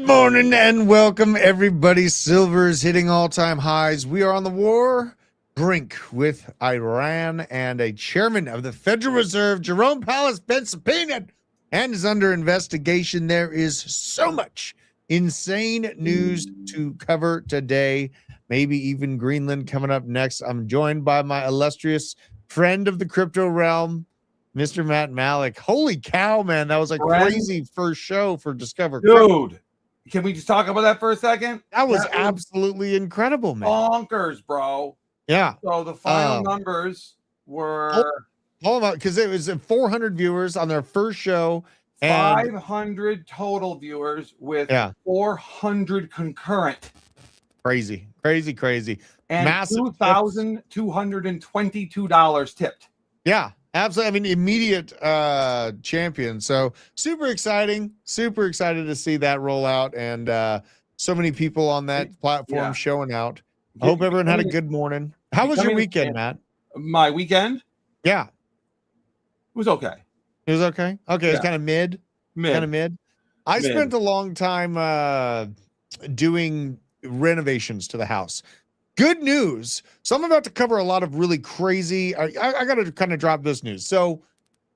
Good morning and welcome, everybody. Silver is hitting all-time highs. We are on the war brink with Iran, and a chairman of the Federal Reserve, Jerome Powell, has been subpoenaed and is under investigation. There is so much insane news to cover today, maybe even Greenland coming up next. I'm joined by my illustrious friend of the crypto realm, Mr. Matt Malik. Holy cow, man. That was a crazy first show for Discover Crypto. Dude, can we just talk about that for a second? That was absolutely incredible, man. Bonkers, bro. Yeah. So the final numbers were... Hold on, because it was 400 viewers on their first show. 500 total viewers with 400 concurrent. Crazy. And $2,222 tipped. Yeah, absolutely. I mean, immediate champion. So super excited to see that roll out, and so many people on that platform showing out. I hope everyone had a good morning. How was your weekend, Matt? My weekend? Yeah. It was okay. It was okay? Okay, it was kind of mid. I spent a long time doing renovations to the house. Good news. So I'm about to cover a lot of really crazy. I got to kind of drop this news. So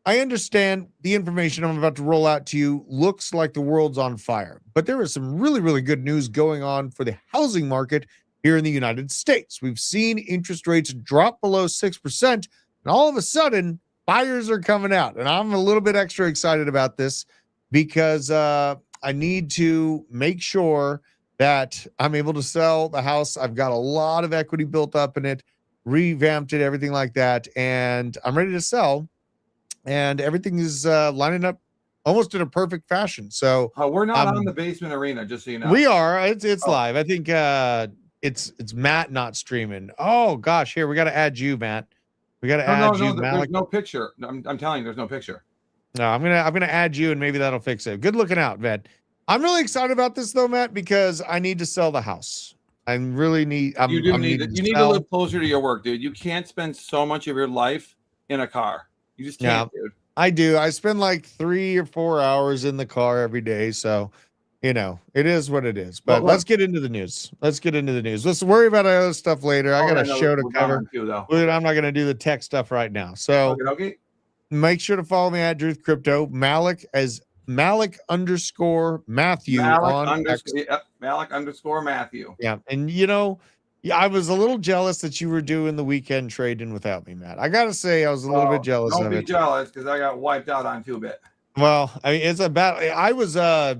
I understand the information I'm about to roll out to you looks like the world's on fire, but there is some really, really good news going on for the housing market here in the United States. We've seen interest rates drop below 6%, and all of a sudden buyers are coming out. And I'm a little bit extra excited about this because I need to make sure that I'm able to sell the house. I've got a lot of equity built up in it, revamped it, everything like that. And I'm ready to sell, and everything is lining up almost in a perfect fashion. So we're not on the Basement Arena, just so you know. We are. It's live. I think it's Matt not streaming. Oh gosh, here we got to add you, Matt. We got to add you. There's no picture. I'm telling you, there's no picture. No, I'm gonna add you, and maybe that'll fix it. Good looking out, Matt. I'm really excited about this though, Matt, because I need to sell the house. I really need. You need to live closer to your work, dude. You can't spend so much of your life in a car. You just can't, dude. I do. I spend like 3 or 4 hours in the car every day, so you know it is what it is. But let's get into the news. Let's worry about other stuff later. I got a show to cover. I'm not gonna do the tech stuff right now. So make sure to follow me at Truth Crypto. Malik as Malik_Matthew Malik_Matthew. Yeah. And you know, I was a little jealous that you were doing the weekend trading without me, Matt. I gotta say I was a little bit jealous of it. Don't be jealous, because I got wiped out on 2-bit. Well, I mean, it's a battle. I was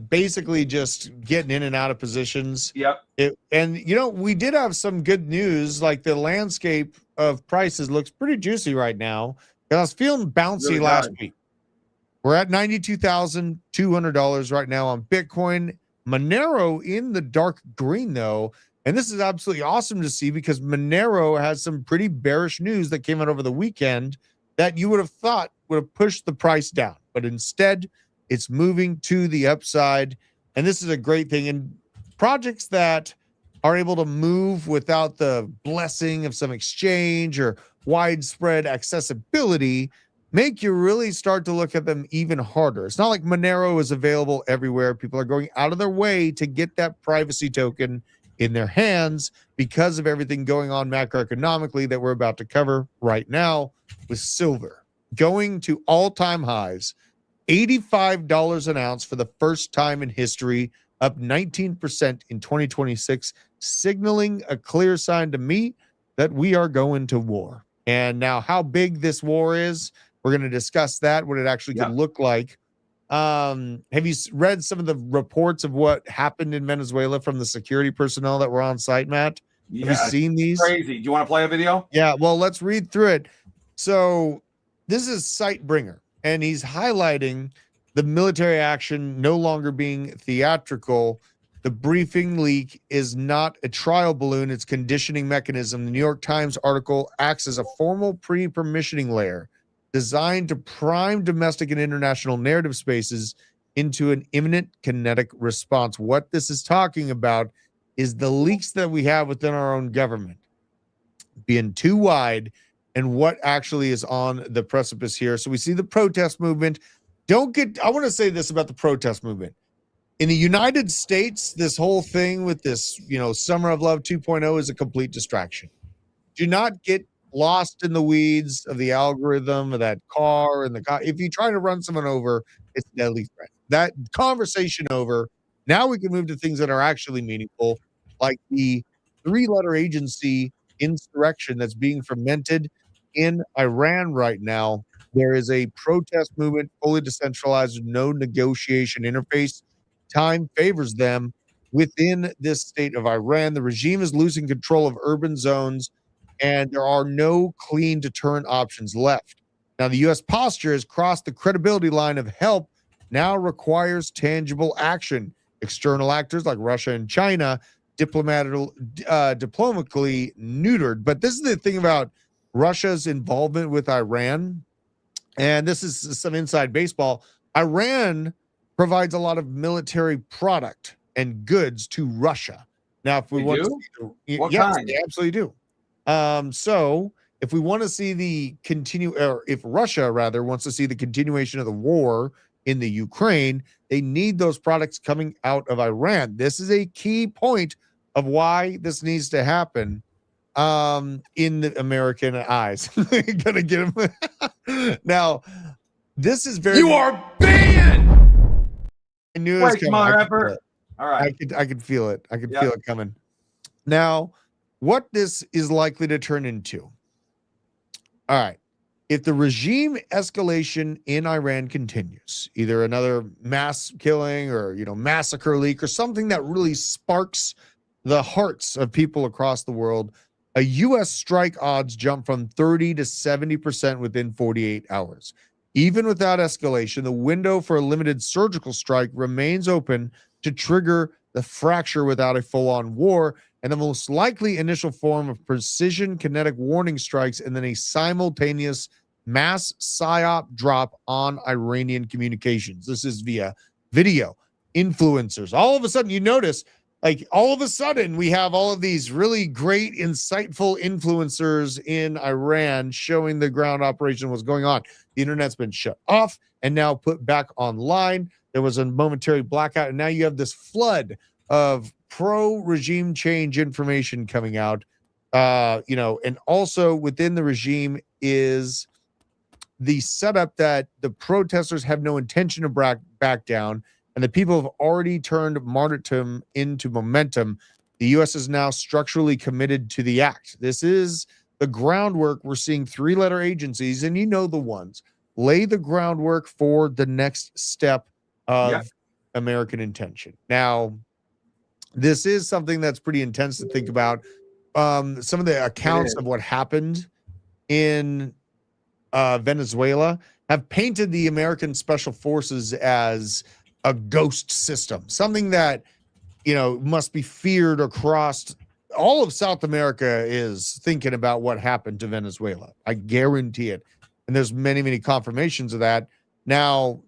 basically just getting in and out of positions. Yep. And you know, we did have some good news, like the landscape of prices looks pretty juicy right now. I was feeling bouncy last week. We're at $92,200 right now on Bitcoin. Monero in the dark green, though. And this is absolutely awesome to see, because Monero has some pretty bearish news that came out over the weekend that you would have thought would have pushed the price down. But instead, it's moving to the upside. And this is a great thing. And projects that are able to move without the blessing of some exchange or widespread accessibility make you really start to look at them even harder. It's not like Monero is available everywhere. People are going out of their way to get that privacy token in their hands because of everything going on macroeconomically that we're about to cover right now, with silver going to all-time highs, $85 an ounce for the first time in history, up 19% in 2026, signaling a clear sign to me that we are going to war. And now how big this war is, we're going to discuss that, what it actually could look like. Have you read some of the reports of what happened in Venezuela from the security personnel that were on site, Matt? Have you seen these? Crazy. Do you want to play a video? Yeah, well, let's read through it. So this is Sightbringer, and he's highlighting the military action no longer being theatrical. The briefing leak is not a trial balloon, it's conditioning mechanism. The New York Times article acts as a formal pre-permissioning layer designed to prime domestic and international narrative spaces into an imminent kinetic response. What this is talking about is the leaks that we have within our own government being too wide, and what actually is on the precipice here. So we see the protest movement. I want to say this about the protest movement. In the United States, this whole thing with this, Summer of Love 2.0 is a complete distraction. Do not get lost in the weeds of the algorithm of that car and the car. If you try to run someone over, it's a deadly threat. That conversation over. Now we can move to things that are actually meaningful, like the three-letter agency insurrection that's being fermented in Iran right now. There is a protest movement, fully decentralized, no negotiation interface. Time favors them within this state of Iran. The regime is losing control of urban zones, and there are no clean deterrent options left. Now, the U.S. posture has crossed the credibility line of help, now requires tangible action. External actors like Russia and China diplomatically neutered. But this is the thing about Russia's involvement with Iran, and this is some inside baseball. Iran provides a lot of military product and goods to Russia. Now, if we want to see yes, they absolutely do. So if we want to see if Russia rather wants to see the continuation of the war in the Ukraine, they need those products coming out of Iran. This is a key point of why this needs to happen in the American eyes. Gonna get him. Now, this is very. You are banned. I knew it was coming. All right. I could feel it. I could feel it coming. Now, what this is likely to turn into. All right. If the regime escalation in Iran continues, either another mass killing or, massacre leak or something that really sparks the hearts of people across the world, a U.S. strike odds jump from 30 to 70% within 48 hours. Even without escalation, the window for a limited surgical strike remains open to trigger the fracture without a full-on war, and the most likely initial form of precision kinetic warning strikes, and then a simultaneous mass psyop drop on Iranian communications. This is via video influencers. All of a sudden, you notice, we have all of these really great, insightful influencers in Iran showing the ground operation, what's going on. The internet's been shut off and now put back online. There was a momentary blackout, and now you have this flood of pro-regime change information coming out. And also within the regime is the setup that the protesters have no intention to back down, and the people have already turned martyrdom into momentum. The U.S. is now structurally committed to the act. This is the groundwork. We're seeing three-letter agencies, and the ones, lay the groundwork for the next step of American intention. Now, this is something that's pretty intense to think about. Some of the accounts of what happened in Venezuela have painted the American special forces as a ghost system, something that, must be feared across all of South America. Is thinking about what happened to Venezuela. I guarantee it. And there's many, many confirmations of that. Now,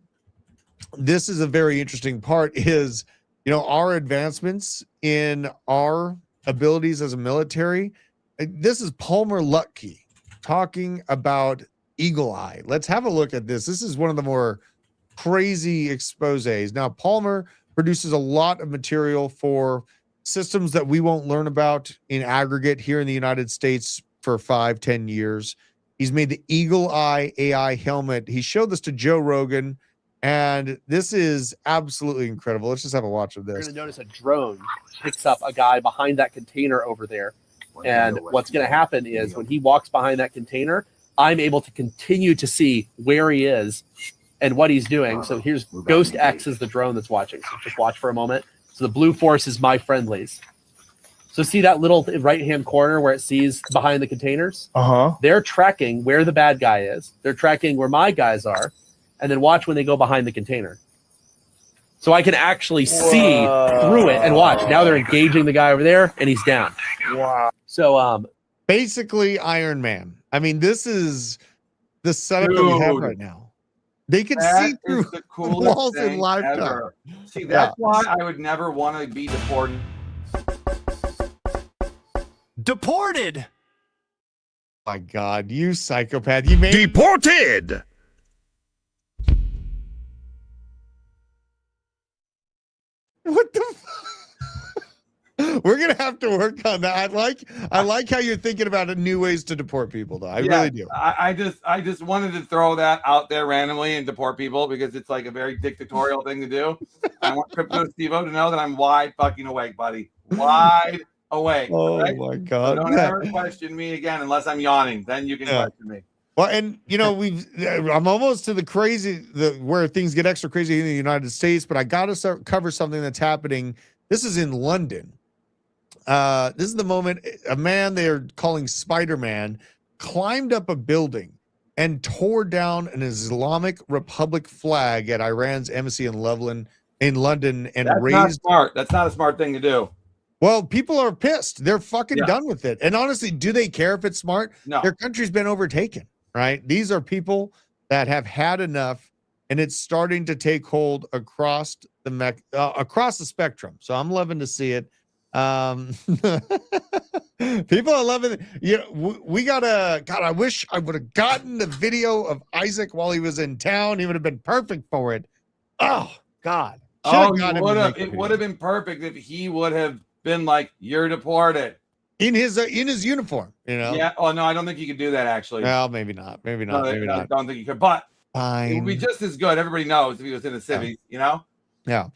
this is a very interesting part is, our advancements in our abilities as a military. This is Palmer Lutkey talking about Eagle Eye. Let's have a look at this. This is one of the more crazy exposés. Now, Palmer produces a lot of material for systems that we won't learn about in aggregate here in the United States for 5-10 years. He's made the Eagle Eye AI helmet. He showed this to Joe Rogan, and this is absolutely incredible. Let's just have a watch of this. You're going to notice a drone picks up a guy behind that container over there. And what's going to happen is when he walks behind that container, I'm able to continue to see where he is and what he's doing. So here's Ghost X is the drone that's watching. So just watch for a moment. So the blue force is my friendlies. So see that little right-hand corner where it sees behind the containers? They're tracking where the bad guy is. They're tracking where my guys are. And then watch when they go behind the container. So I can actually see through it and watch. Now they're engaging the guy over there, and he's down. Wow. So basically Iron Man. I mean, this is the setup that we have right now. They can see through the walls in lifetime. See, that's why I would never want to be deported. Deported. My God, you psychopath. You made deported. What the? We're gonna have to work on that. I like how you're thinking about new ways to deport people, though. I really do. I just wanted to throw that out there randomly and deport people because it's like a very dictatorial thing to do. I want Crypto Steve-O to know that I'm wide fucking awake, buddy. Wide awake. Oh right? my God! So don't ever question me again unless I'm yawning. Then you can question me. Well, and I'm almost to where things get extra crazy in the United States, but I got to cover something that's happening. This is in London. This is the moment a man they're calling Spider-Man climbed up a building and tore down an Islamic Republic flag at Iran's embassy in London and Not smart. That's not a smart thing to do. Well, people are pissed. They're fucking done with it. And honestly, do they care if it's smart? No. Their country's been overtaken, right? These are people that have had enough, and it's starting to take hold across the spectrum. So I'm loving to see it. People are loving it. We gotta. God, I wish I would have gotten the video of Isaac while he was in town. He would have been perfect for it. Oh God. It would have been perfect if he would have been like, "You're deported." In his uniform, Yeah. Oh no, I don't think you could do that actually. Well, maybe not. Maybe not. No, maybe not. I don't think you could. But fine. It would be just as good. Everybody knows if he was in the civvies, Yeah.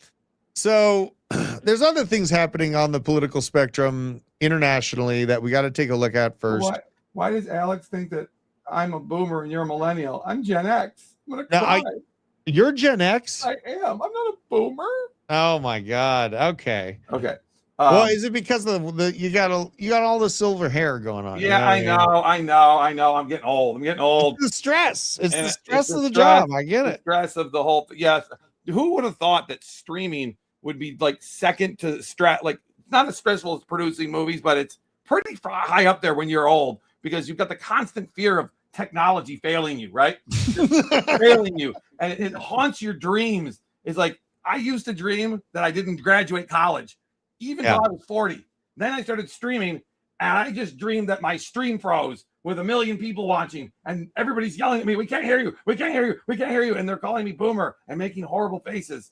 So there's other things happening on the political spectrum internationally that we got to take a look at first. Why does Alex think that I'm a boomer and you're a millennial? I'm Gen X. I'm gonna cry. You're Gen X? I am. I'm not a boomer. Oh my God. Okay. Okay. Well, is it because of you got all the silver hair going on? Yeah, I know. I'm getting old. It's the stress. It's the stress of the job. I get it. Stress of the whole. Yes. Who would have thought that streaming would be like second to like not as stressful as producing movies, but it's pretty high up there when you're old because you've got the constant fear of technology failing you, right? Failing you, and it haunts your dreams. It's like I used to dream that I didn't graduate college, even though I was 40. Then I started streaming, and I just dreamed that my stream froze with 1 million people watching, and everybody's yelling at me, "We can't hear you! We can't hear you! We can't hear you!" And they're calling me boomer and making horrible faces.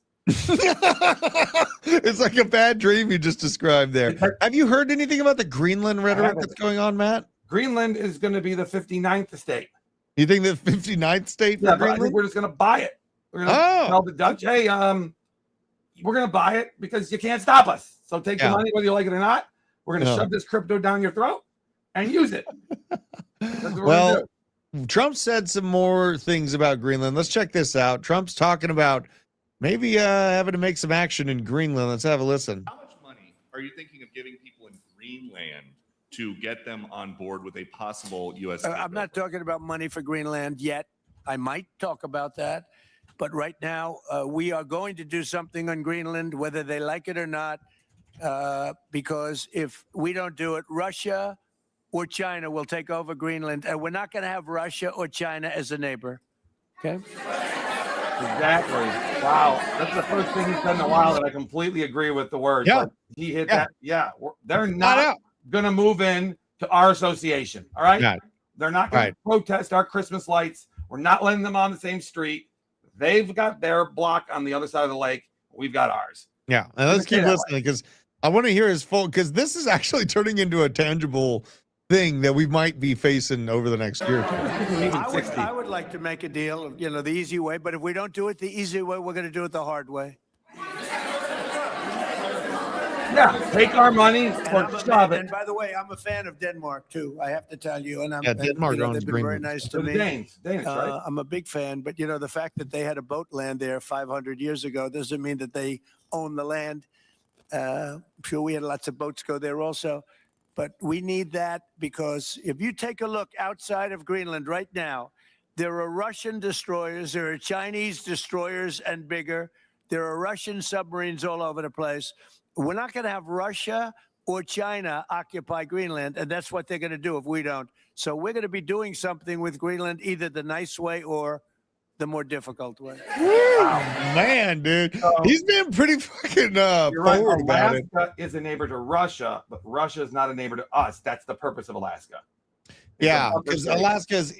It's like a bad dream you just described there. Have you heard anything about the Greenland rhetoric that's going on, Matt? Greenland is going to be the 59th state. You think the 59th state? Yeah, but I think we're just going to buy it. We're going to tell the Dutch, "Hey, we're going to buy it because you can't stop us. So take the money whether you like it or not. We're going to shove this crypto down your throat and use it." Well, Trump said some more things about Greenland. Let's check this out. Trump's talking about maybe having to make some action in Greenland. Let's have a listen. How much money are you thinking of giving people in Greenland to get them on board with a possible U.S. I'm not talking about money for Greenland yet. I might talk about that. But right now, we are going to do something on Greenland, whether they like it or not, because if we don't do it, Russia or China will take over Greenland. And we're not going to have Russia or China as a neighbor. Okay? Exactly. Wow. That's the first thing he's said in a while that I completely agree with the words. Yeah. Like, he hit that. Yeah. They're not going to move in to our association. All right. Right. They're not going to protest our Christmas lights. We're not letting them on the same street. They've got their block on the other side of the lake. We've got ours. Yeah. And let's keep listening because I want to hear his full, because this is actually turning into a tangible thing that we might be facing over the next year or two. I would like to make a deal, the easy way, but if we don't do it the easy way, we're going to do it the hard way. Yeah, take our money or shove it. And by the way, I'm a fan of Denmark too. I have to tell you, and Denmark they've been very nice to me. Danes, right? I'm a big fan, but the fact that they had a boat land there 500 years ago doesn't mean that they own the land. I'm sure we had lots of boats go there also. But we need that because if you take a look outside of Greenland right now, there are Russian destroyers, there are Chinese destroyers and bigger. There are Russian submarines all over the place. We're not going to have Russia or China occupy Greenland, and that's what they're going to do if we don't. So we're going to be doing something with Greenland, either the nice way or the more difficult way. Wow, man, dude. He's been pretty fucking forward about it. Alaska is a neighbor to Russia, but Russia is not a neighbor to us. That's the purpose of Alaska. Yeah, because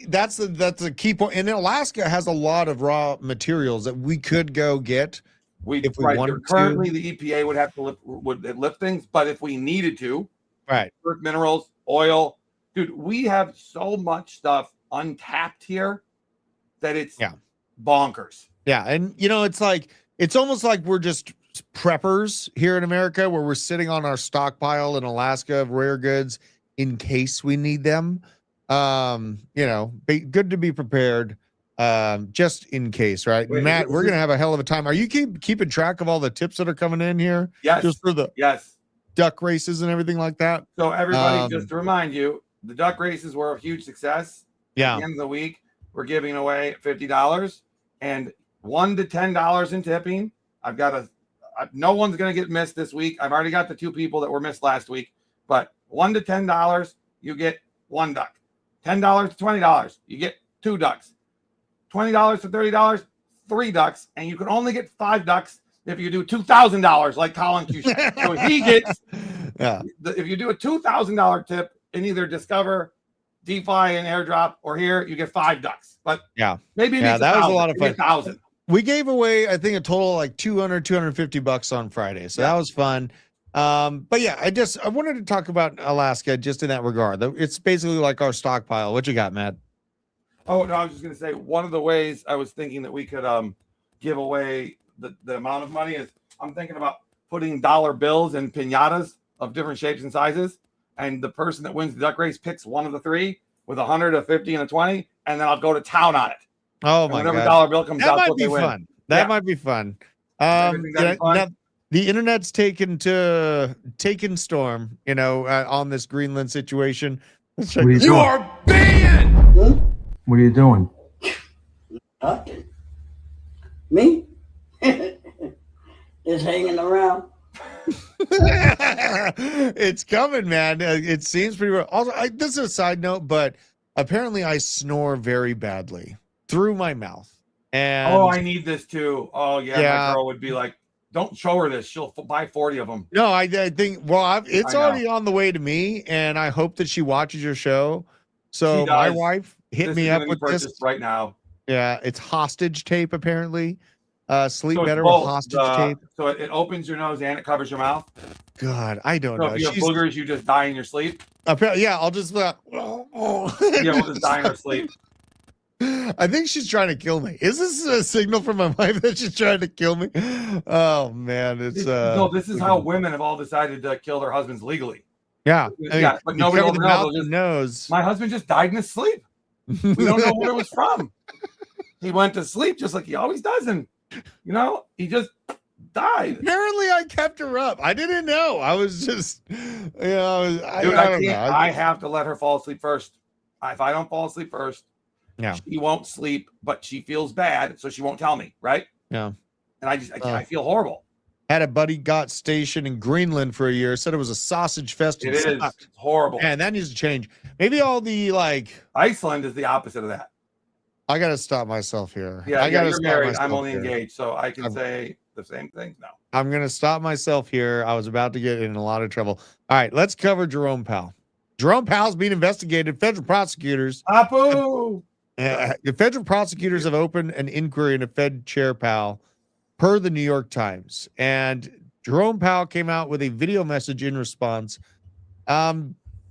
that's a key point. And Alaska has a lot of raw materials that we could go get if we wanted currently to. the EPA would have to lift things, but if we needed to, Right. earth minerals, oil, dude, we have so much stuff untapped here that it's bonkers. Yeah, and it's almost like we're just preppers here in America, where we're sitting on our stockpile in Alaska of rare goods in case we need them. Good to be prepared, just in case, right? Wait, Matt, we're gonna have a hell of a time. Are you keeping track of all the tips that are coming in here? Yes, just for the duck races and everything like that. So everybody, just to remind you, the duck races were a huge success. Yeah. At the end of the week, we're giving away $50 and $1 to $10 in tipping. I've got no one's going to get missed this week. I've already got the 2 people that were missed last week, but $1 to $10, you get 1 duck. $10 to $20, you get 2 ducks. $20 to $30, 3 ducks, and you can only get 5 ducks if you do $2,000 like Colin Q. So he gets, if you do a $2,000 tip in either Discover, DeFi, and Airdrop, or here, you get 5 ducks. But maybe that was a lot of fun. 1,000. We gave away, I think, a total like $250 on Friday, so that was fun. But yeah, I wanted to talk about Alaska just in that regard. It's basically like our stockpile. What you got, Matt? Oh no, I was just gonna say one of the ways I was thinking that we could give away the amount of money is I'm thinking about putting dollar bills in piñatas of different shapes and sizes, and the person that wins the duck race picks one of the 3 with 100, a 50, and a 20, and then I'll go to town on it. Oh my whenever God. dollar bill comes out, might be fun. That might be fun. Now, the internet's taken storm, on this Greenland situation. You are banned. What are you doing? Nothing. Me? Just hanging around. It's coming, man. It seems pretty real. Also, this is a side note, but apparently I snore very badly through my mouth. And I need this too. Oh yeah, my girl would be like, "Don't show her this. She'll buy 40 of them." No, I think. Well, it's already on the way to me, and I hope that she watches your show. So my wife hit me up with this right now. Yeah, it's hostage tape apparently. Sleep so better with hostage tape. So it opens your nose and it covers your mouth. God, I don't know. If you have boogers, you just die in your sleep. Yeah, I'll just. We'll just die in our sleep. I think she's trying to kill me. Is this a signal from my wife that she's trying to kill me? Oh man, it's no. This is how women have all decided to kill their husbands legally. Yeah, but nobody will know. Knows. My husband just died in his sleep. We don't know what it was from. He went to sleep just like he always does, and he just died. Apparently, I kept her up. I didn't know. I was just, I have to let her fall asleep first. If I don't fall asleep first, she won't sleep, but she feels bad, so she won't tell me, right? Yeah. And I feel horrible. Had a buddy got stationed in Greenland for a year. Said it was a sausage fest. It is. It's horrible. Man, that needs to change. Maybe all the Iceland is the opposite of that. I got to stop myself here. Yeah, you're married. I'm only engaged, so I can say the same thing now. I'm going to stop myself here. I was about to get in a lot of trouble. All right, let's cover Jerome Powell. Jerome Powell's being investigated. Federal prosecutors. Apu! The federal prosecutors have opened an inquiry into Fed Chair Powell, per the New York Times. And Jerome Powell came out with a video message in response.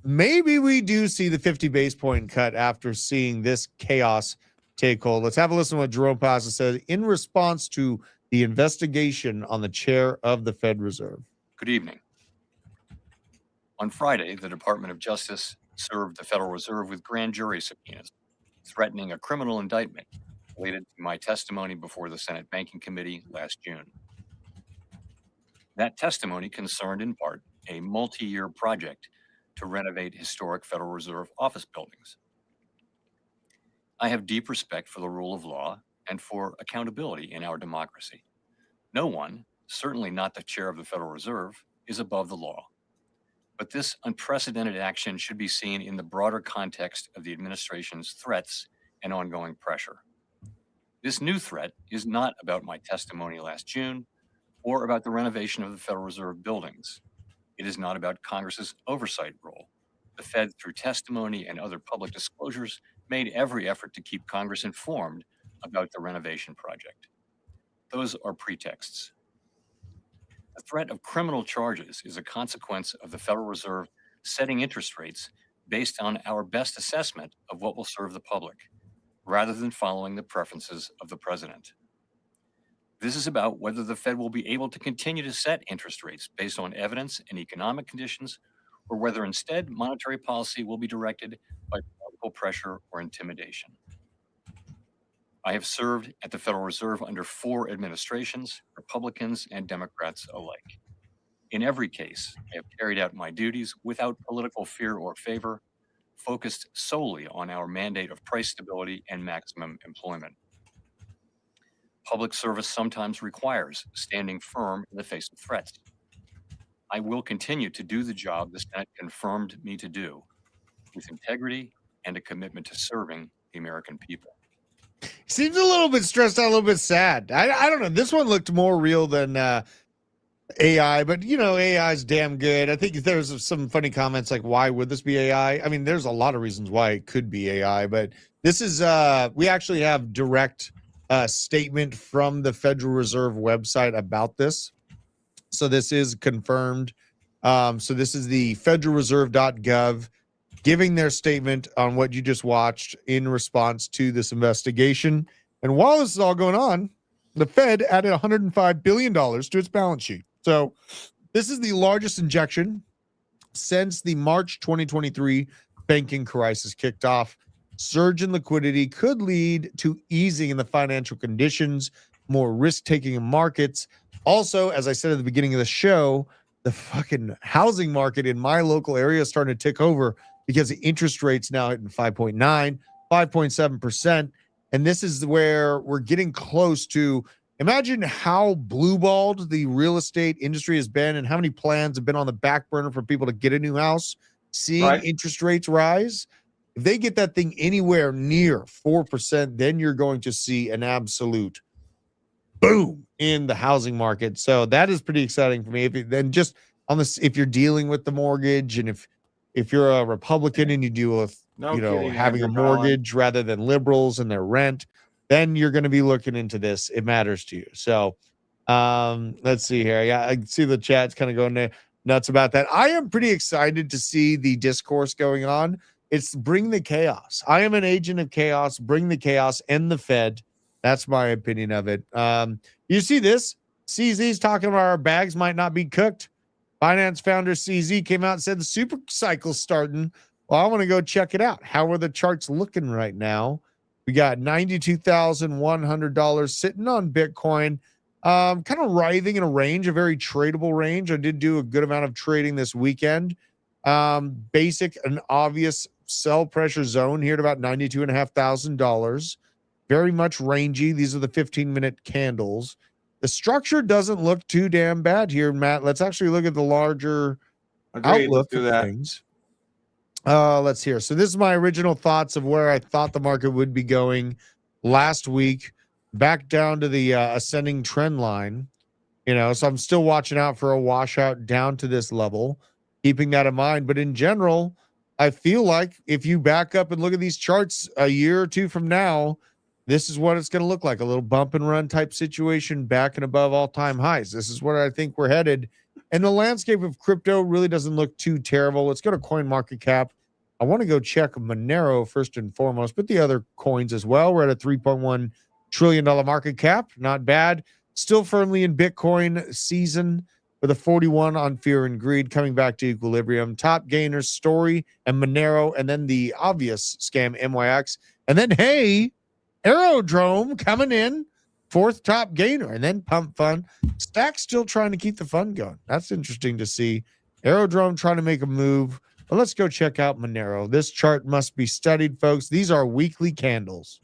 Maybe we do see the 50 base point cut after seeing this chaos take hold. Let's have a listen to what Jerome Powell says in response to the investigation on the chair of the Fed Reserve. Good evening. On Friday, the Department of Justice served the Federal Reserve with grand jury subpoenas, threatening a criminal indictment related to my testimony before the Senate Banking Committee last June. That testimony concerned in part a multi-year project to renovate historic Federal Reserve office buildings. I have deep respect for the rule of law and for accountability in our democracy. No one, certainly not the chair of the Federal Reserve, is above the law. But this unprecedented action should be seen in the broader context of the administration's threats and ongoing pressure. This new threat is not about my testimony last June or about the renovation of the Federal Reserve buildings. It is not about Congress's oversight role. The Fed, through testimony and other public disclosures, made every effort to keep Congress informed about the renovation project. Those are pretexts. The threat of criminal charges is a consequence of the Federal Reserve setting interest rates based on our best assessment of what will serve the public, rather than following the preferences of the president. This is about whether the Fed will be able to continue to set interest rates based on evidence and economic conditions, or whether instead monetary policy will be directed by political pressure or intimidation. I have served at the Federal Reserve under 4 administrations, Republicans and Democrats alike. In every case, I have carried out my duties without political fear or favor, focused solely on our mandate of price stability and maximum employment. Public service sometimes requires standing firm in the face of threats. I will continue to do the job the Senate confirmed me to do, with integrity and a commitment to serving the American people. Seems a little bit stressed out, a little bit sad. I don't know. This one looked more real than AI, but you know, AI is damn good. I think there's some funny comments like, why would this be AI? I mean, there's a lot of reasons why it could be AI, but this is, we actually have direct statement from the Federal Reserve website about this. So this is confirmed. So this is the federalreserve.gov giving their statement on what you just watched in response to this investigation. And while this is all going on, the Fed added $105 billion to its balance sheet. So this is the largest injection since the March 2023 banking crisis kicked off. Surge in liquidity could lead to easing in the financial conditions, more risk-taking in markets. Also, as I said at the beginning of the show, the fucking housing market in my local area is starting to tick over because the interest rate's now hitting 5.9, 5.7%. And this is where we're getting close to, imagine how blue-balled the real estate industry has been and how many plans have been on the back burner for people to get a new house, seeing interest rates rise. If they get that thing anywhere near 4%, then you're going to see an absolute boom in the housing market. So that is pretty exciting for me. Then just on this, if you're dealing with the mortgage and if you're a Republican and you deal with, having a mortgage rather than liberals and their rent, then you're going to be looking into this. It matters to you. So let's see here. Yeah, I see the chat's kind of going nuts about that. I am pretty excited to see the discourse going on. It's bring the chaos. I am an agent of chaos. Bring the chaos and the Fed. That's my opinion of it. You see this? CZ's talking about our bags might not be cooked. Finance founder CZ came out and said the super cycle's starting. Well, I want to go check it out. How are the charts looking right now? We got $92,100 sitting on Bitcoin, kind of writhing in a range, a very tradable range. I did do a good amount of trading this weekend. Basic and obvious sell pressure zone here at about $92,500. Very much rangy. These are the 15-minute candles. The structure doesn't look too damn bad here, Matt. Let's actually look at the larger outlook of things. Let's hear. So this is my original thoughts of where I thought the market would be going last week, back down to the ascending trend line. So I'm still watching out for a washout down to this level, keeping that in mind. But in general, I feel like if you back up and look at these charts a year or two from now, this is what it's going to look like, a little bump and run type situation back and above all-time highs. This is where I think we're headed. And the landscape of crypto really doesn't look too terrible. Let's go to CoinMarketCap. I want to go check Monero first and foremost, but the other coins as well. We're at a $3.1 trillion market cap. Not bad. Still firmly in Bitcoin season with a 41 on fear and greed, coming back to equilibrium. Top gainers, Story and Monero, and then the obvious scam, MYX. And then, hey, Aerodrome coming in, fourth top gainer, and then Pump Fund. Stack still trying to keep the fund going. That's interesting to see. Aerodrome trying to make a move. But let's go check out Monero. This chart must be studied, folks. These are weekly candles.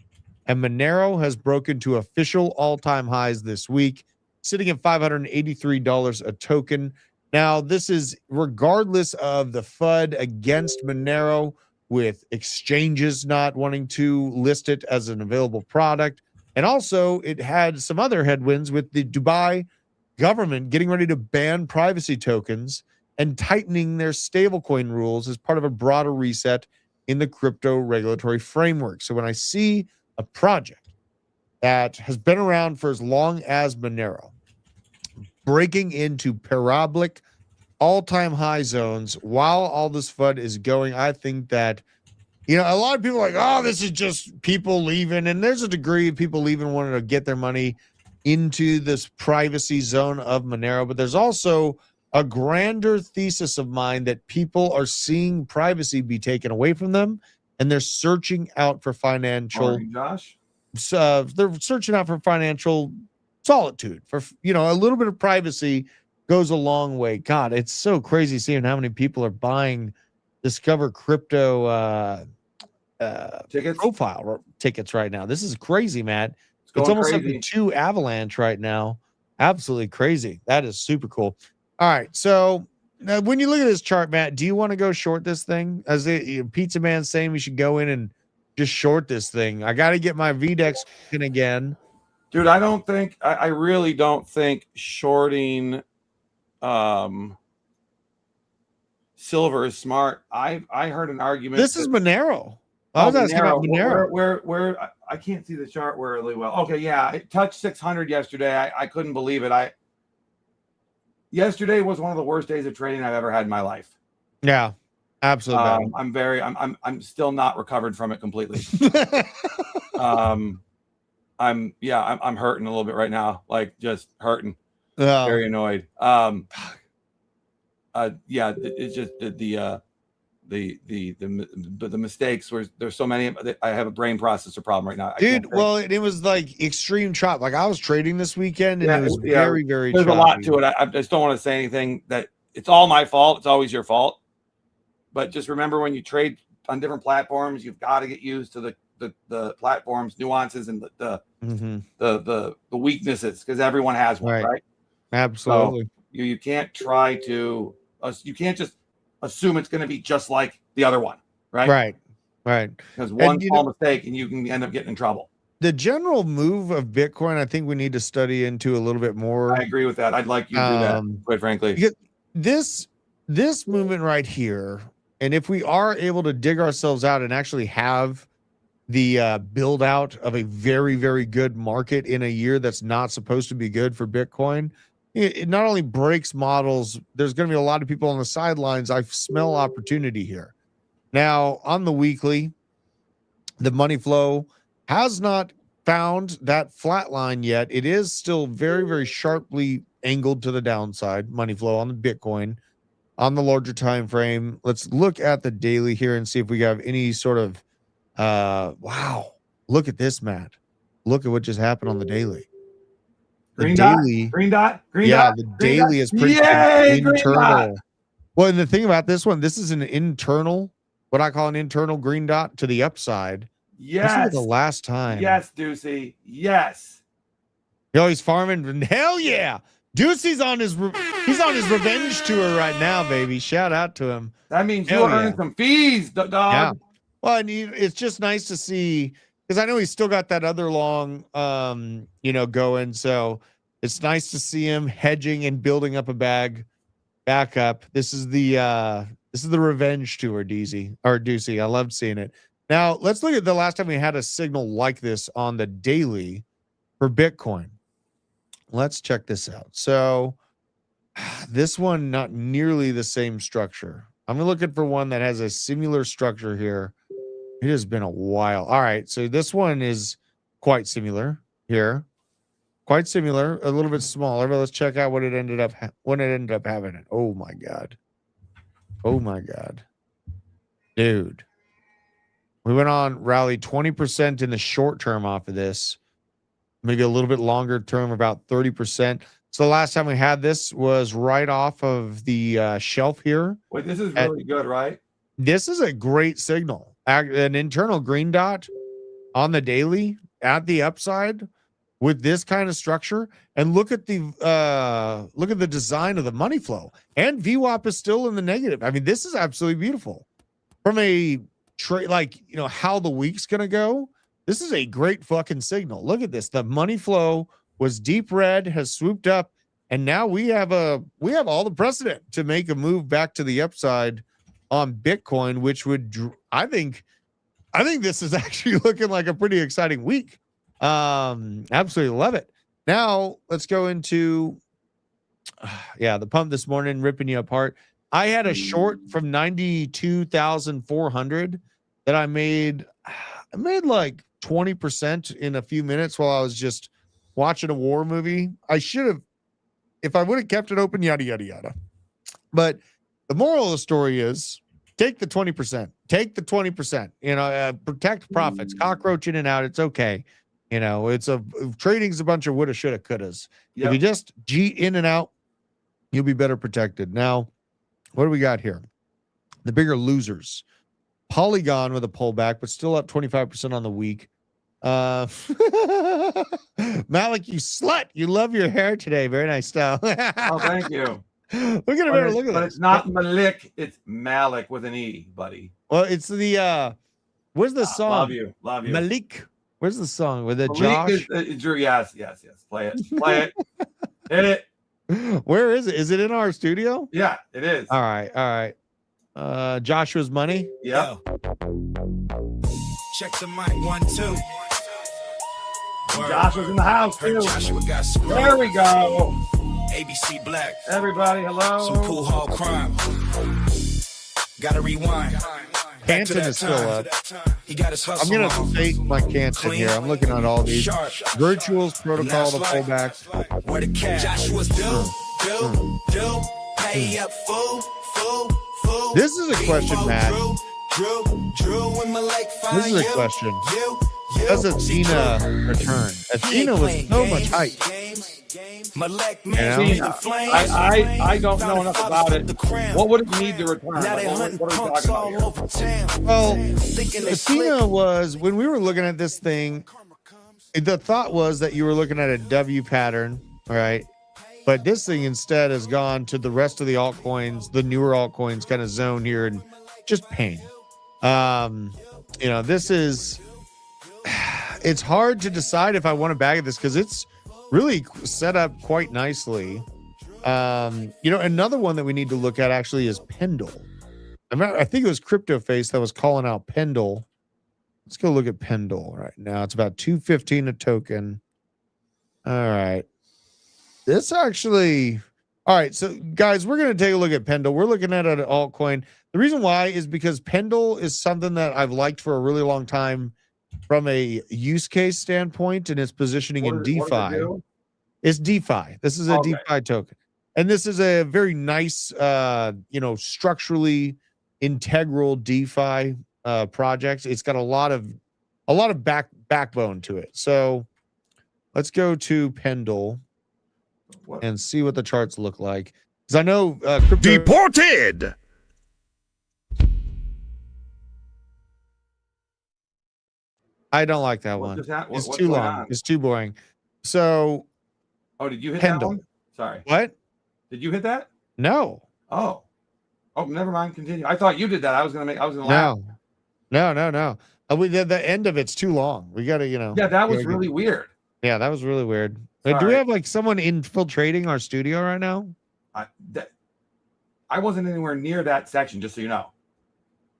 And Monero has broken to official all-time highs this week, sitting at $583 a token. Now, this is regardless of the FUD against Monero, with exchanges not wanting to list it as an available product. And also, it had some other headwinds with the Dubai government getting ready to ban privacy tokens and tightening their stablecoin rules as part of a broader reset in the crypto regulatory framework. So when I see a project that has been around for as long as Monero, breaking into parabolic all-time high zones while all this FUD is going. I think that, a lot of people are like, oh, this is just people leaving. And there's a degree of people leaving wanting to get their money into this privacy zone of Monero. But there's also a grander thesis of mine that people are seeing privacy be taken away from them. And they're searching out for financial. Morning, Josh. They're searching out for financial solitude. For a little bit of privacy goes a long way. God, it's so crazy seeing how many people are buying Discover Crypto Tickets? profile tickets right now. This is crazy, Matt. It's going almost crazy. like a 2 avalanche right now. Absolutely crazy. That is super cool. All right, so now when you look at this chart, Matt, do you want to go short this thing? As the Pizza Man saying we should go in and just short this thing. I got to get my VDEX in again. Dude, I really don't think shorting silver is smart. I heard an argument. This is Monero. I was asking about Monero. Where I can't see the chart really well. Okay, yeah, it touched 600 yesterday. I couldn't believe it. Yesterday was one of the worst days of trading I've ever had in my life. Yeah, absolutely. I'm still not recovered from it completely. I'm hurting a little bit right now, like just hurting. Very annoyed. It's just the mistakes were there's so many. I have a brain processor problem right now. Dude, well, it was like extreme chop. Like I was trading this weekend and it was very, very There's choppy. a lot to it. I just don't want to say anything that it's all my fault. It's always your fault. But just remember when you trade on different platforms, you've got to get used to the platforms, nuances, and the weaknesses, because everyone has one, right? Absolutely. So you can't try to you can't just assume it's going to be just like the other one, right? Right. Because one small mistake and you can end up getting in trouble. The general move of Bitcoin, I think we need to study into a little bit more. I agree with that. I'd like you to do that, quite frankly. This movement right here, and if we are able to dig ourselves out and actually have the build out of a very, very good market in a year that's not supposed to be good for Bitcoin, it not only breaks models, there's going to be a lot of people on the sidelines. I smell opportunity here. Now, on the weekly, the money flow has not found that flat line yet. It is still very, very sharply angled to the downside, money flow on the Bitcoin. On the larger time frame, let's look at the daily here and see if we have any sort of wow, look at this, Matt. Look at what just happened on the daily. Green dot. The daily is pretty internal. Well, and the thing about this one, this is an internal, what I call an internal green dot to the upside. Yes. The last time. Yes, Deucey. Yes. He's farming. Hell yeah. Deucey's on his revenge tour right now, baby. Shout out to him. That means you're earning some fees, dog. Yeah. Well, and it's just nice to see, because I know he's still got that other long going. So it's nice to see him hedging and building up a bag back up. This is the revenge tour, Deucey. I love seeing it. Now let's look at the last time we had a signal like this on the daily for Bitcoin. Let's check this out. So this one, not nearly the same structure. I'm looking for one that has a similar structure here. It has been a while. All right. So this one is quite similar here. Quite similar, a little bit smaller, but let's check out what it ended up having it. Oh my God. Dude. We went on, rallied 20% in the short term off of this. Maybe a little bit longer term, about 30%. So the last time we had this was right off of the shelf here. Wait, this is really good, right? This is a great signal. An internal green dot on the daily at the upside with this kind of structure. And look at the design of the money flow. And VWAP is still in the negative. I mean, this is absolutely beautiful. From a trade, how the week's gonna go. This is a great fucking signal. Look at this. The money flow was deep red, has swooped up, and now we have all the precedent to make a move back to the upside on Bitcoin, which would, I think this is actually looking like a pretty exciting week. Absolutely love it. Now let's go into Yeah, the pump this morning ripping you apart. I had a short from 92,400 that I made like 20% in a few minutes while I was just watching a war movie. I should have, if I would have kept it open, yada, yada, yada. But the moral of the story is take the 20%, take the 20%, protect profits, cockroach in and out. It's okay. Trading's a bunch of woulda, shoulda, couldas. Yep. If you just G in and out, you'll be better protected. Now, what do we got here? The bigger losers. Polygon with a pullback, but still up 25% on the week. Malik, you slut. You love your hair today. Very nice style. Oh, thank you. Look at it. Look at But it. it's not Malik. It's Malik with an E, buddy. Well, it's the where's the song? Love you. Malik. Where's the song with the Malik Josh? Drew. Yes. Play it. Hit it. Where is it? Is it in our studio? Yeah, it is. All right. Joshua's money. Yeah. Check the mic 1 2. Joshua's in the house too. Joshua got screwed. There we go. ABC Black. Everybody, hello. Some pool hall crime. Gotta rewind. Canton is still up. He got his I'm hustle gonna on. state my Canton here. I'm looking at all these. Virtuals, protocol, the pullback. Where the cash? Joshua's do. Pay up full. This is a question, Matt. This is a question. Does Athena return? Athena was so much hype. I don't know enough about it. What would it need to return? What are we talking about here? Well, Athena was, when we were looking at this thing, the thought was that you were looking at a W pattern, right? But this thing instead has gone to the rest of the altcoins, the newer altcoins kind of zone here, and just pain. This is, it's hard to decide if I want to bag this because it's really set up quite nicely. Another one that we need to look at actually is Pendle. I think it was CryptoFace that was calling out Pendle. Let's go look at Pendle right now. It's about 215 a token. All right. This actually, all right. So guys, we're going to take a look at Pendle. We're looking at an altcoin. The reason why is because Pendle is something that I've liked for a really long time from a use case standpoint, and its positioning in DeFi. It's DeFi. This is a DeFi token. And this is a very nice, structurally integral DeFi project. It's got a lot of backbone to it. So let's go to Pendle and see what the charts look like. Because I know crypto Deported. I don't like that one. It's too long. It's too boring. So, did you hit Pendle. that one? Sorry. What? Did you hit that? No. Oh, never mind. Continue. I thought you did that. I was gonna laugh. No. The end of it's too long. We gotta, Yeah, that was really weird. Yeah, that was really weird. Sorry. Do we have like someone infiltrating our studio right now? I wasn't anywhere near that section, just so you know.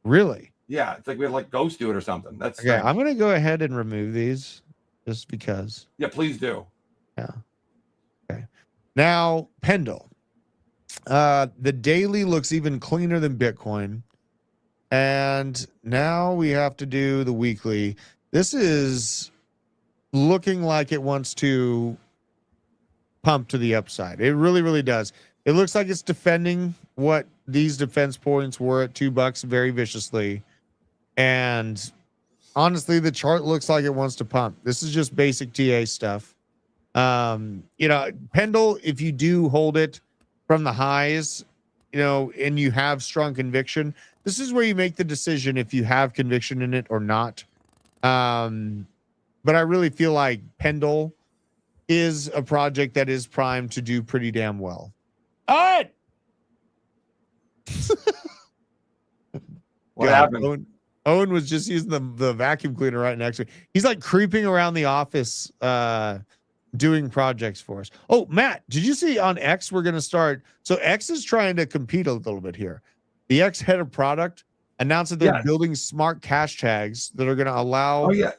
Really? Yeah, it's like we had like ghost do it or something. That's okay. I'm gonna go ahead and remove these just because. Yeah, please do. Yeah. Okay. Now, Pendle. The daily looks even cleaner than Bitcoin. And now we have to do the weekly. This is looking like it wants to pump to the upside. It really, really does. It looks like it's defending what these defense points were at $2 very viciously. And honestly, the chart looks like it wants to pump. This is just basic TA stuff. Pendle, if you do hold it from the highs, and you have strong conviction, this is where you make the decision if you have conviction in it or not. But I really feel like Pendle is a project that is primed to do pretty damn well. All right. What happened? Owen was just using the vacuum cleaner right next to me. He's like creeping around the office doing projects for us. Oh, Matt, did you see on X we're going to start? So X is trying to compete a little bit here. The X head of product announced that they're building smart cash tags that are going to allow. Oh, yeah.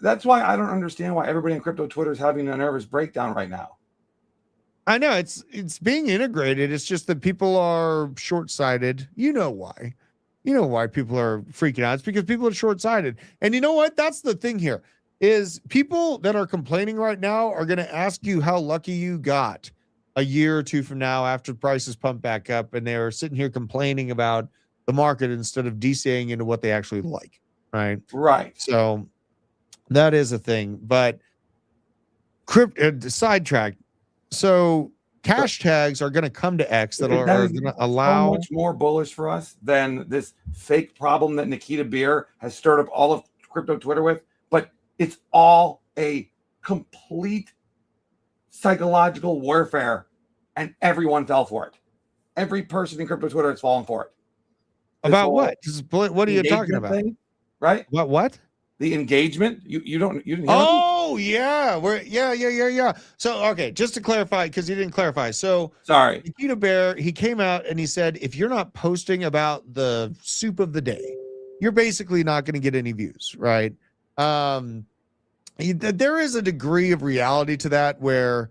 That's why I don't understand why everybody in crypto Twitter is having a nervous breakdown right now. I know it's being integrated. It's just that people are short-sighted. You know why? You know why people are freaking out. It's because people are short-sighted. And you know what? That's the thing here is people that are complaining right now are going to ask you how lucky you got a year or two from now after prices pump back up, and they're sitting here complaining about the market instead of DCAing into what they actually like. Right. Right. So that is a thing, but sidetrack. So cash tags are going to come to X that are going to allow so much more bullish for us than this fake problem that Nikita Beer has stirred up all of crypto Twitter with. But it's all a complete psychological warfare, and everyone fell for it. Every person in crypto Twitter has fallen for it. About what? What are you talking about? Thing, right? What? The engagement. You didn't hear Oh yeah, yeah. So okay, just to clarify, because you didn't clarify. So sorry, Nikita Bear, he came out and he said, if you're not posting about the soup of the day, you're basically not going to get any views, right? There is a degree of reality to that where,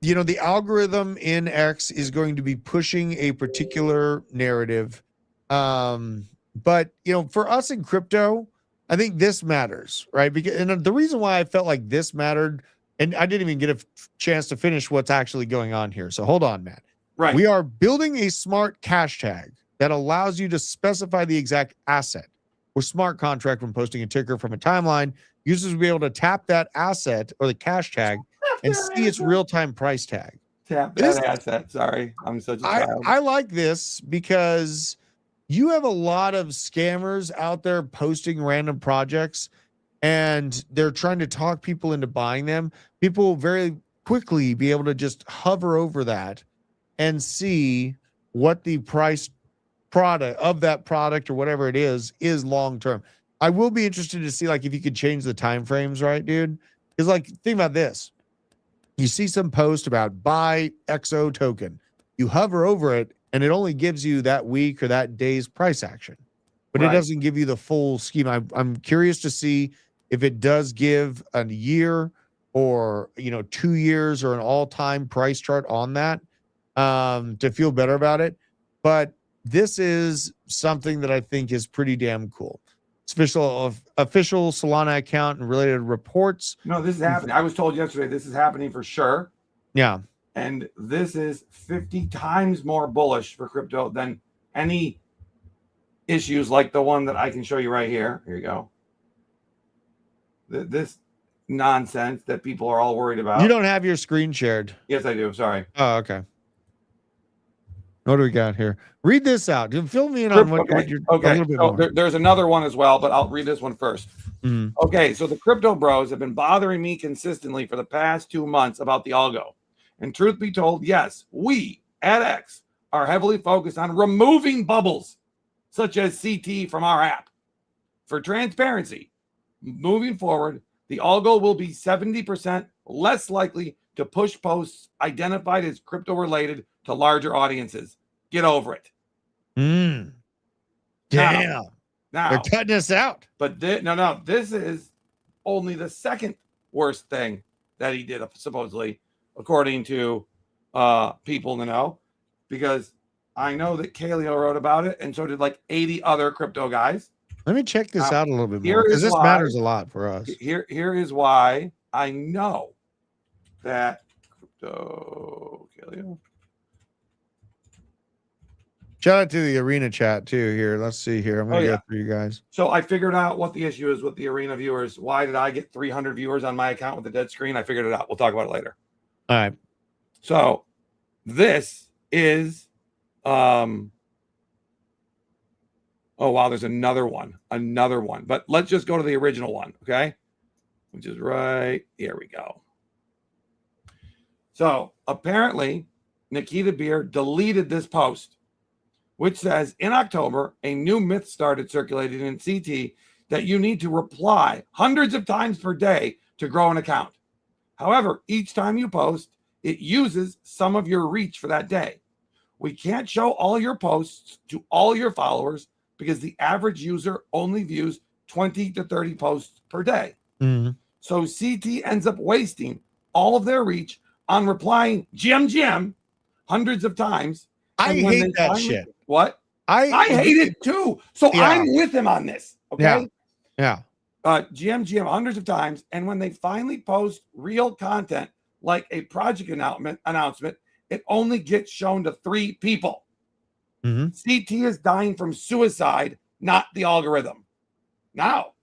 you know, the algorithm in X is going to be pushing a particular narrative. But you know, for us in crypto, I think this matters, right? Because and the reason why I felt like this mattered, and I didn't even get a chance to finish what's actually going on here. So hold on, Matt. Right. We are building a smart cash tag that allows you to specify the exact asset or smart contract when posting a ticker from a timeline. Users will be able to tap that asset or the cash tag and see its real-time price tag. Tap that asset. Sorry, I'm such a child. I like this because you have a lot of scammers out there posting random projects and they're trying to talk people into buying them. People will very quickly be able to just hover over that and see what the price product of that product or whatever it is long term. I will be interested to see like if you could change the time frames, right, dude? Because like think about this. You see some post about buy XO token. You hover over it and it only gives you that week or that day's price action, but it doesn't give you the full scheme. I'm curious to see if it does give a year or, you know, 2 years or an all-time price chart on that to feel better about it. But this is something that I think is pretty damn cool. Official Solana account and related reports. No, this is happening. I was told yesterday this is happening for sure. Yeah. And this is 50 times more bullish for crypto than any issues like the one that I can show you right here. Here you go. This nonsense that people are all worried about. You don't have your screen shared. Yes, I do. Sorry. Oh, okay. What do we got here? Read this out. Fill me in on what you're okay. A little bit more. There's another one as well, but I'll read this one first. Mhm. Okay, so the crypto bros have been bothering me consistently for the past 2 months about the algo. And truth be told, yes, we at X are heavily focused on removing bubbles such as CT from our app. For transparency, moving forward, the algo will be 70% less likely to push posts identified as crypto related to larger audiences. Get over it. Damn. Now, They're cutting us out. But no, this is only the second worst thing that he did, supposedly, according to people in the know, because I know that Kaleo wrote about it, and so did like 80 other crypto guys. Let me check this out a little bit more because this matters a lot for us. Here is why I know that crypto Kaleo. Shout out to the arena chat too here. Let's see here. I'm going to go through you guys. So I figured out what the issue is with the arena viewers. Why did I get 300 viewers on my account with a dead screen? I figured it out. We'll talk about it later. All right. So this is oh wow, there's another one. But let's just go to the original one, okay? Which is right here we go. So apparently Nikita Beer deleted this post, which says in October, a new myth started circulating in CT that you need to reply hundreds of times per day to grow an account. However, each time you post, it uses some of your reach for that day. We can't show all your posts to all your followers because the average user only views 20 to 30 posts per day. Mm-hmm. So CT ends up wasting all of their reach on replying GM hundreds of times. I And when hate they that finally- shit. What? I hate it too. So Yeah. I'm with him on this. Okay. Yeah. GM hundreds of times. And when they finally post real content like a project announcement, it only gets shown to 3 people. Mhm. CT is dying from suicide, not the algorithm. Now,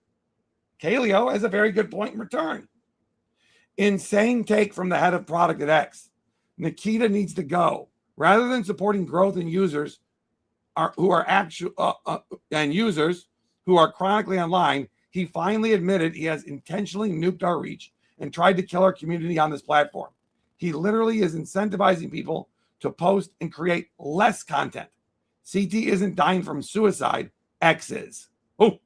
Kaleo has a very good point in return. Insane take from the head of product at X. Nikita needs to go. Rather than supporting growth in users who are actual and users who are chronically online, he finally admitted he has intentionally nuked our reach and tried to kill our community on this platform. He literally is incentivizing people to post and create less content. CT isn't dying from suicide. X is. Oh,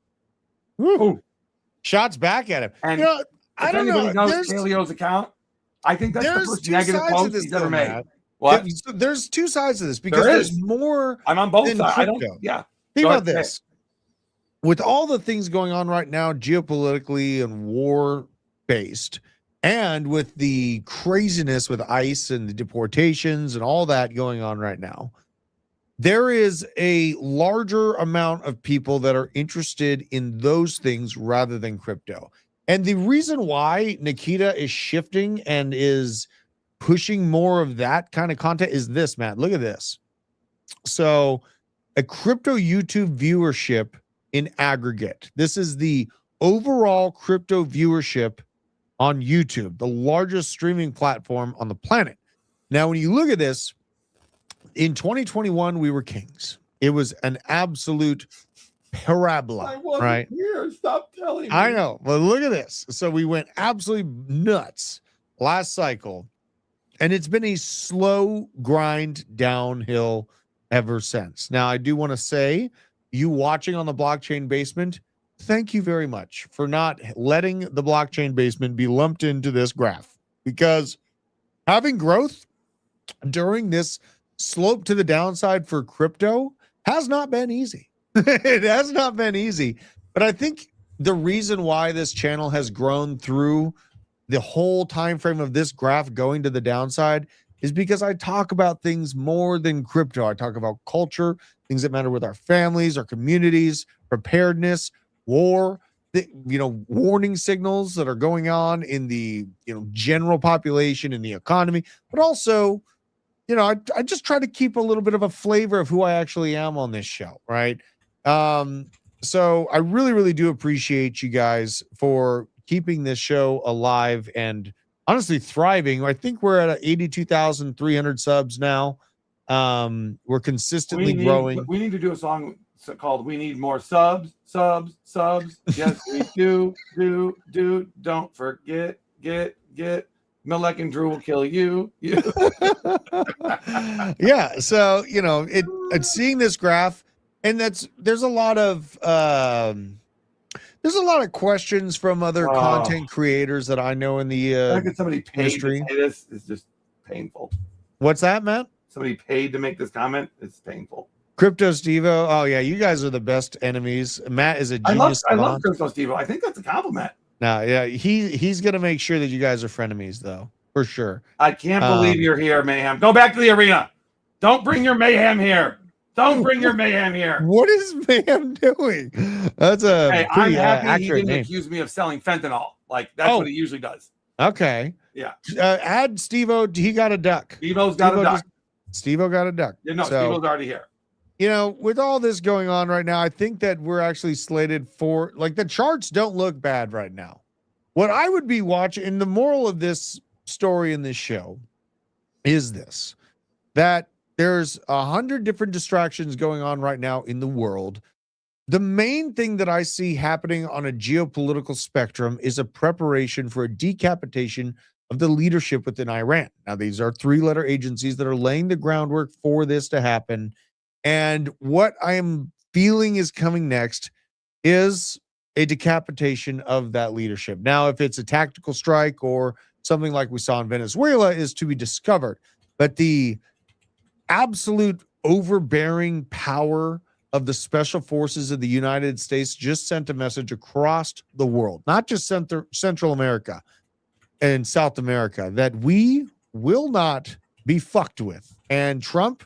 Shots back at him. And You know, I if don't anybody know. knows Kaleo's account, I think that's the There's first two negative sides of post this, he's ever though, made. Matt. What? There's two sides of this because There there's is. more. I'm on both than sides. I crypto. don't. Yeah. Think Go about ahead. this. With all the things going on right now, geopolitically and war based, and with the craziness with ICE and the deportations and all that going on right now, there is a larger amount of people that are interested in those things rather than crypto. And the reason why Nikita is shifting and is pushing more of that kind of content is this, Matt. Look at this. So, a crypto YouTube viewership in aggregate. This is the overall crypto viewership on YouTube, the largest streaming platform on the planet. Now, when you look at this, in 2021, we were kings. It was an absolute parabola, I wasn't right? here. Stop telling me. I know. But look at this. So we went absolutely nuts last cycle, and it's been a slow grind downhill ever since. Now, I do want to say, you watching on the Blockchain Basement, thank you very much for not letting the Blockchain Basement be lumped into this graph, because having growth during this slope to the downside for crypto has not been easy. It has not been easy. But I think the reason why this channel has grown through the whole time frame of this graph going to the downside is because I talk about things more than crypto. I talk about culture, things that matter with our families, our communities, preparedness, war, warning signals that are going on in the, general population, in the economy, but also, I just try to keep a little bit of a flavor of who I actually am on this show, right? So I really, really do appreciate you guys for keeping this show alive and honestly thriving. I think we're at 82,300 subs now. We're consistently growing. We need to do a song called "We Need More Subs." Yes, we do. Don't forget, get. Milek and Drew will kill you. Yeah. So, it's seeing this graph, and there's a lot of questions from other content creators that I know in the I get somebody paid industry. to say this is just painful. What's that, Matt? Somebody paid to make this comment. It's painful. Crypto Stevo. Oh yeah, you guys are the best enemies. Matt is a genius. I love Crypto Steve. I think that's a compliment. No, yeah, he's gonna make sure that you guys are frenemies, though, for sure. I can't believe you're here, Mayhem. Go back to the arena. Don't bring your mayhem here. Don't bring your mayhem here. What is Mayhem doing? That's a Hey, I'm pretty happy he accurate didn't name. accuse me of selling fentanyl. Like that's what he usually does. Okay. Yeah. Add Stevo. He got a duck. Stevo's got a duck. Stevo got a duck. Yeah, no, So, Stevo's already here. with all this going on right now, I think that we're actually slated for, the charts don't look bad right now. What I would be watching, and the moral of this story in this show is this, that there's 100 different distractions going on right now in the world. The main thing that I see happening on a geopolitical spectrum is a preparation for a decapitation of the leadership within Iran. Now, these are 3-letter agencies that are laying the groundwork for this to happen. And what I am feeling is coming next is a decapitation of that leadership. Now, if it's a tactical strike or something like we saw in Venezuela is to be discovered. But the absolute overbearing power of the special forces of the United States just sent a message across the world, not just Central America and South America, that we will not be fucked with. And Trump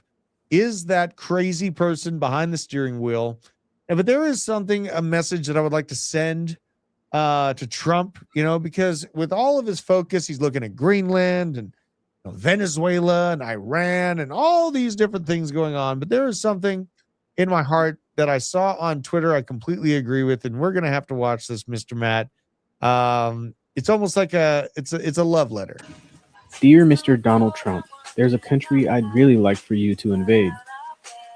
is that crazy person behind the steering wheel. But there is a message that I would like to send to Trump, because with all of his focus, he's looking at Greenland and Venezuela and Iran and all these different things going on. But there is something in my heart that I saw on Twitter I completely agree with, and we're going to have to watch this, Mr. Matt. It's almost like it's a love letter. Dear Mr. Donald Trump, there's a country I'd really like for you to invade.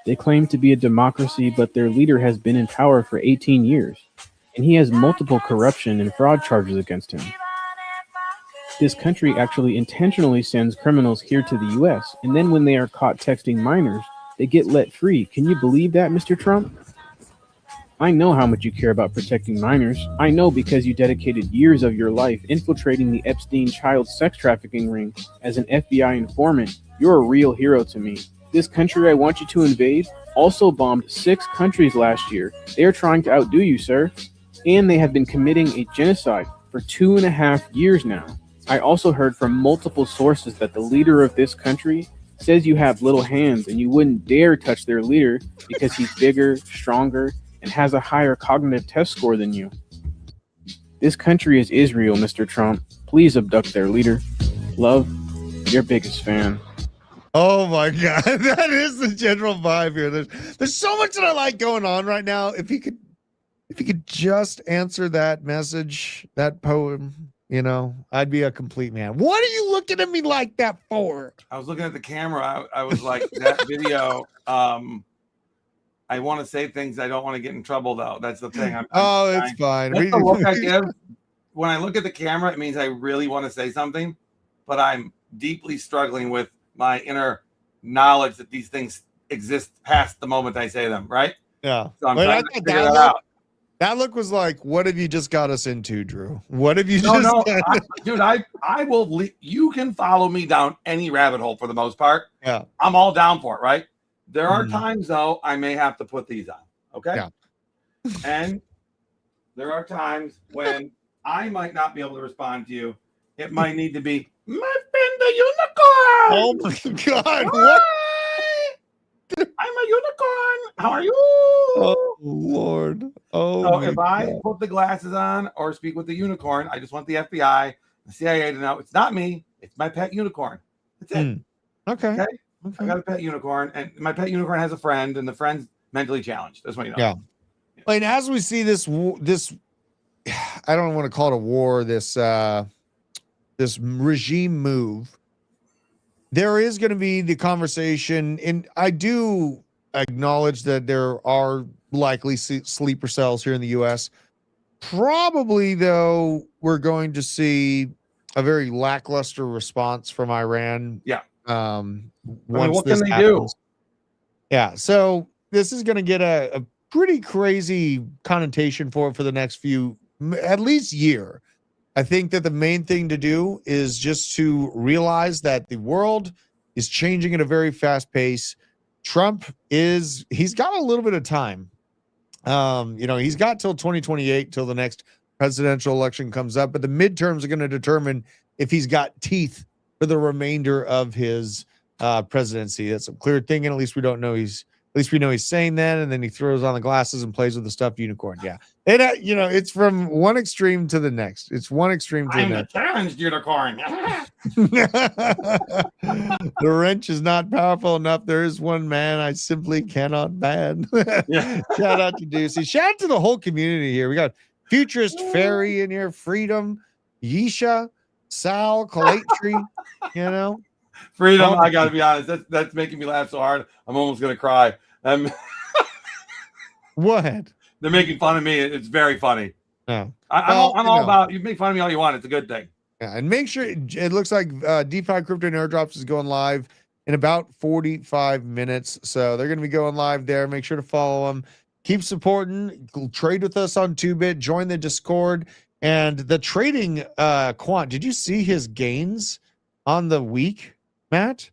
They claim to be a democracy, but their leader has been in power for 18 years, and he has multiple corruption and fraud charges against him. This country actually intentionally sends criminals here to the U.S., and then when they are caught texting minors, they get let free. Can you believe that, Mr. Trump? I know how much you care about protecting minors. I know because you dedicated years of your life infiltrating the Epstein child sex trafficking ring as an FBI informant. You're a real hero to me. This country I want you to invade also bombed 6 countries last year. They are trying to outdo you, sir. And they have been committing a genocide for 2.5 years now. I also heard from multiple sources that the leader of this country says you have little hands and you wouldn't dare touch their leader because he's bigger, stronger, and has a higher cognitive test score than you. This country is Israel, Mr. Trump. Please abduct their leader. Love, your biggest fan. Oh my God, that is the general vibe here. There's so much that I like going on right now. If he could just answer that message, that poem, I'd be a complete man. What are you looking at me like that for? I was looking at the camera. I was like, that video. I want to say things. I don't want to get in trouble, though. That's the thing. It's fine. That's the look I give. When I look at the camera, it means I really want to say something, but I'm deeply struggling with my inner knowledge that these things exist past the moment I say them, right? Yeah. So I'm trying to figure that out. That look was like, what have you just got us into, Drew? What have you Dude, I will you can follow me down any rabbit hole for the most part. Yeah. I'm all down for it, right? There are times, though, I may have to put these on, okay? Yeah. And there are times when I might not be able to respond to you. It might need to be, my friend the unicorn! Oh, my God. What? I'm a unicorn! How are you? Oh, Lord. Oh, so if I put the glasses on or speak with the unicorn, I just want the FBI, the CIA to know it's not me. It's my pet unicorn. That's it. Okay. I got a pet unicorn, and my pet unicorn has a friend, and the friend's mentally challenged. That's what you know. Yeah. And as we see this, I don't want to call it a war, this regime move, there is going to be the conversation, and I do acknowledge that there are likely sleeper cells here in the U.S. Probably, though, we're going to see a very lackluster response from Iran. Yeah. What can they do? Yeah, so this is going to get a pretty crazy connotation for the next at least year. I think that the main thing to do is just to realize that the world is changing at a very fast pace. Trump he's got a little bit of time. He's got till 2028 till the next presidential election comes up, but the midterms are going to determine if he's got teeth for the remainder of his presidency. That's a clear thing, and at least we know he's saying that, and then he throws on the glasses and plays with the stuffed unicorn. Yeah, and it's from one extreme to the next. It's one extreme to the next. I'm the challenged unicorn. The wrench is not powerful enough. There is one man I simply cannot ban. Yeah. Shout out to Ducey. Shout out to the whole community here. We got Futurist Fairy in here, Freedom, Yisha, Sal, Calatry, Freedom, I gotta be honest, that's making me laugh so hard I'm almost gonna cry. What? They're making fun of me. It's very funny. Yeah. I'm all about, you make fun of me all you want. It's a good thing. Yeah, and make sure it looks like DeFi Crypto and Airdrops is going live in about 45 minutes. So they're going to be going live there. Make sure to follow them. Keep supporting. Trade with us on 2Bit. Join the Discord. And the trading quant, did you see his gains on the week, Matt?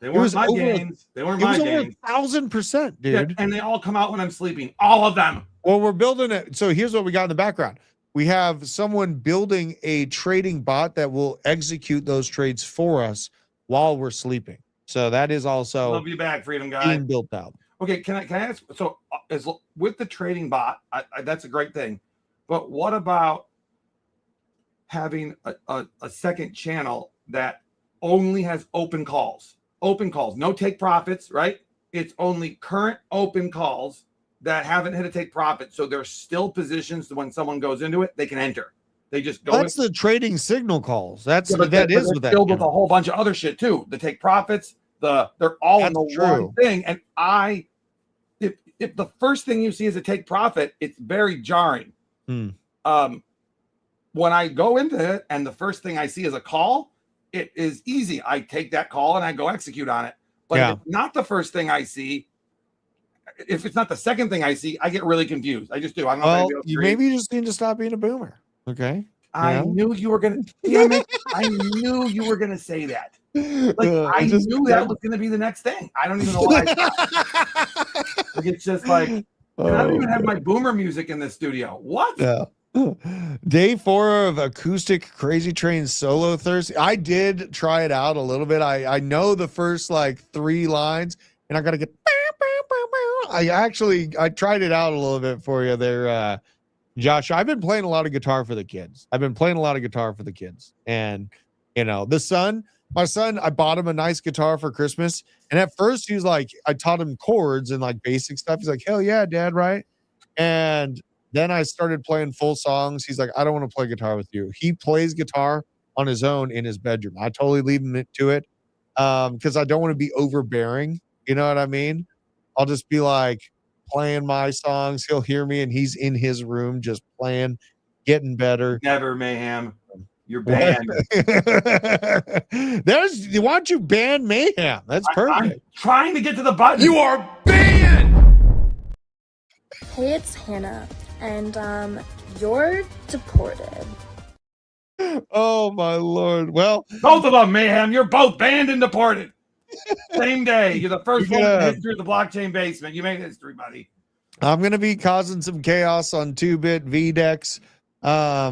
They weren't my gains. They weren't my gains. 1,000%, dude. Yeah, and they all come out when I'm sleeping. All of them. Well, we're building it. So here's what we got in the background. We have someone building a trading bot that will execute those trades for us while we're sleeping. So that is also Love you back, Freedom Guy. being built out. Okay, can I ask? So, as with the trading bot, that's a great thing. But what about having a second channel that only has open calls? Open calls, no take profits, right? It's only current open calls that haven't hit a take profit. So there's still positions when someone goes into it, they can enter. They just go. That's the trading signal calls. That's yeah, but that is what that filled with a whole bunch of other shit too. The take profits, they're all in the one thing. And if the first thing you see is a take profit, it's very jarring. When I go into it and the first thing I see is a call, it is easy. I take that call and I go execute on it. But if it's not the first thing I see, if it's not the second thing I see, I get really confused. I just do. I don't know. Maybe you just need to stop being a boomer. Okay. I knew you were gonna. Damn it! I knew you were gonna say that. Like I knew that was gonna be the next thing. I don't even know why. Like it's just like I don't even have my boomer music in this studio. What? Yeah. Day 4 of acoustic Crazy Train solo Thursday. I did try it out a little bit. I know the first like 3 lines, and I gotta get. I tried it out a little bit for you there, Josh. I've been playing a lot of guitar for the kids. And my son, I bought him a nice guitar for Christmas. And at first he was like, I taught him chords and like basic stuff. He's like, hell yeah, Dad, right? And then I started playing full songs. He's like, I don't want to play guitar with you. He plays guitar on his own in his bedroom. I totally leave him to it because I don't want to be overbearing. You know what I mean? I'll just be like playing my songs. He'll hear me and he's in his room just playing, getting better. Never, Mayhem. You're banned. Why don't you ban Mayhem? That's perfect. I'm trying to get to the button. You are banned! Hey, it's Hannah, and you're deported. Oh my Lord. Well, both of them, Mayhem. You're both banned and deported. Same day. You're the first one in the history of the blockchain basement. You made history, buddy. I'm going to be causing some chaos on 2-bit VDEX. All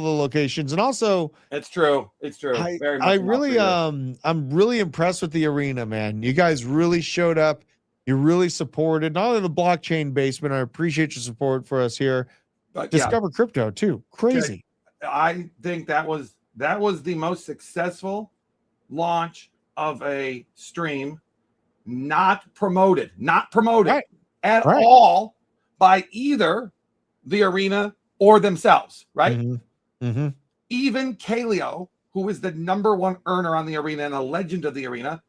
the locations. And also, it's true. Very much I'm really impressed with the arena, man. You guys really showed up. You really supported not only the blockchain basement. I appreciate your support for us here. But Discover Crypto too. Crazy. Okay. I think that was the most successful launch of a stream, not promoted at all by either the arena or themselves, right? Even Kaleo, who is the #1 earner on the arena and a legend of the arena,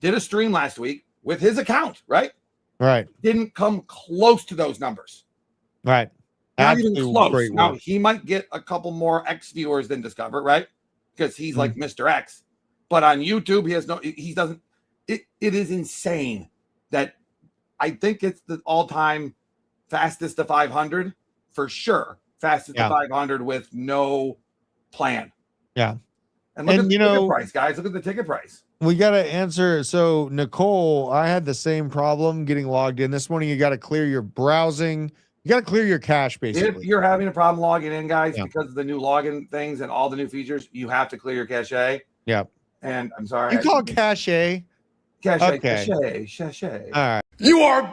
did a stream last week with his account, right? Didn't come close to those numbers. Not even close. Now he might get a couple more X viewers than Discover, right? Because he's like Mr. X. But on YouTube, it is insane that I think it's the all-time fastest to 500 for sure. Fastest to 500 with no plan. Yeah. And look at the ticket price, guys. Look at the ticket price. We got to answer. So, Nicole, I had the same problem getting logged in this morning. You got to clear your browsing. You got to clear your cache, basically. If you're having a problem logging in, guys, because of the new login things and all the new features, you have to clear your cache. Yeah. And I'm sorry. You call cache? Cache. Okay. Cache. All right. You are